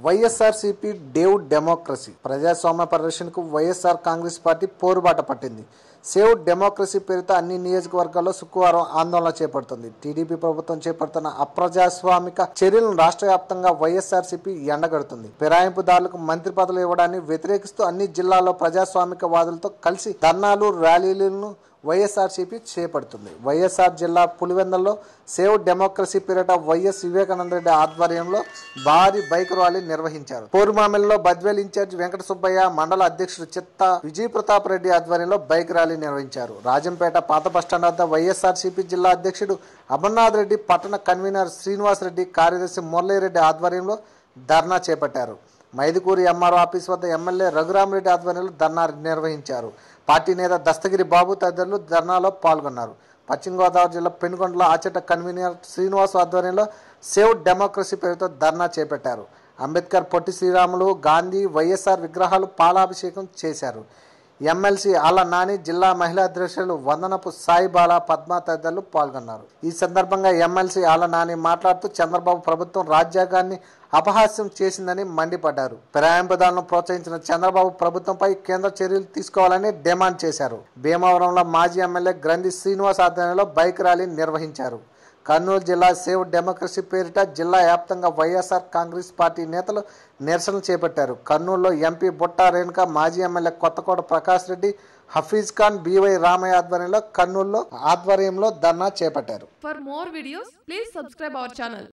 YSRCP Dave democracy ప్రజాస్వామ్య పరిరక్షణకు YSR Congress party పోరుబాట పట్టింది. సేవ్ డెమోక్రసీ పేరుతో అన్ని నియోజకవర్గాల్లో శుక్రవారం ఆందోళన చేపడుతుంది. టీడీపీ ప్రభుత్వం చేపడుతున్న అప్రజాస్వామిక చర్యలను రాష్ట్ర వ్యాప్తంగా వైఎస్ఆర్సీపీ ఎండగడుతుంది. ఫిరాయింపుదారులకు మంత్రి పదవులు ఇవ్వడాన్ని వ్యతిరేకిస్తూ అన్ని జిల్లాల్లో ప్రజాస్వామిక వాదులతో కలిసి ధర్నాలు, ర్యాలీలను వైఎస్ఆర్సీపీ చేపడుతుంది. వైఎస్ఆర్ జిల్లా పులివెందులలో సేవ్ డెమోక్రసీ పేరిట వైఎస్ వివేకానంద రెడ్డి ఆధ్వర్యంలో భారీ బైక్ ర్యాలీ నిర్వహించారు. పోరుమామిల్లో బద్వేల్ ఇన్ఛార్జ్ వెంకట సుబ్బయ్య, మండల అధ్యక్షుడు చిత్త విజయ్ ప్రతాప్ రెడ్డి ఆధ్వర్యంలో బైక్ ర్యాలీ నిర్వహించారు. రాజంపేట పాత బస్టాండ్ వద్ద వైఎస్ఆర్సీపీ జిల్లా అధ్యక్షుడు అమర్నాథ్ రెడ్డి, పట్టణ కన్వీనర్ శ్రీనివాస్ రెడ్డి, కార్యదర్శి మురళీరెడ్డి ఆధ్వర్యంలో ధర్నా చేపట్టారు. మైదుకూరు ఎంఆర్ఓ ఆఫీస్ వద్ద ఎమ్మెల్యే రఘురామరెడ్డి ఆధ్వర్యంలో ధర్నా నిర్వహించారు. పార్టీ నేత దస్తగిరి బాబు తదితరులు ధర్నాలో పాల్గొన్నారు. పశ్చిమ గోదావరి జిల్లా పెనుగొండలో ఆచట కన్వీనర్ శ్రీనివాస్ ఆధ్వర్యంలో సేవ్ డెమోక్రసీ పేరుతో ధర్నా చేపట్టారు. అంబేద్కర్, పొట్టి శ్రీరాములు, గాంధీ, వైఎస్ఆర్ విగ్రహాలు పాలాభిషేకం చేశారు. ఎమ్మెల్సీ ఆళ్ల నాని, జిల్లా మహిళా అధ్యక్షులు వందనపు సాయిబాల, పద్మ తదితరులు పాల్గొన్నారు. ఈ సందర్భంగా ఎమ్మెల్సీ ఆళ్ల నాని మాట్లాడుతూ చంద్రబాబు ప్రభుత్వం రాజ్యాంగాన్ని అపహాస్యం చేసిందని మండిపడ్డారు. ఫిరాయింపుదారులను ప్రోత్సహించిన చంద్రబాబు ప్రభుత్వంపై కేంద్ర చర్యలు తీసుకోవాలని డిమాండ్ చేశారు. భీమవరంలో మాజీ ఎమ్మెల్యే గ్రంథి శ్రీనివాస్ ఆధ్వర్యంలో బైక్ ర్యాలీ నిర్వహించారు. కర్నూలు జిల్లా సేవ్ డెమోక్రసీ పేరిట జిల్లా వ్యాప్తంగా వైఎస్ఆర్ కాంగ్రెస్ పార్టీ నేతలు నిరసనలు చేపట్టారు. కర్నూలులో ఎంపీ బుట్టా రేణుక, మాజీ ఎమ్మెల్యే కొత్తకోట ప్రకాష్ రెడ్డి, హఫీజ్ ఖాన్, బివై రామయ్య ఆధ్వర్యంలో కర్నూలులో ధర్నా చేపట్టారు. For more videos, please subscribe our channel.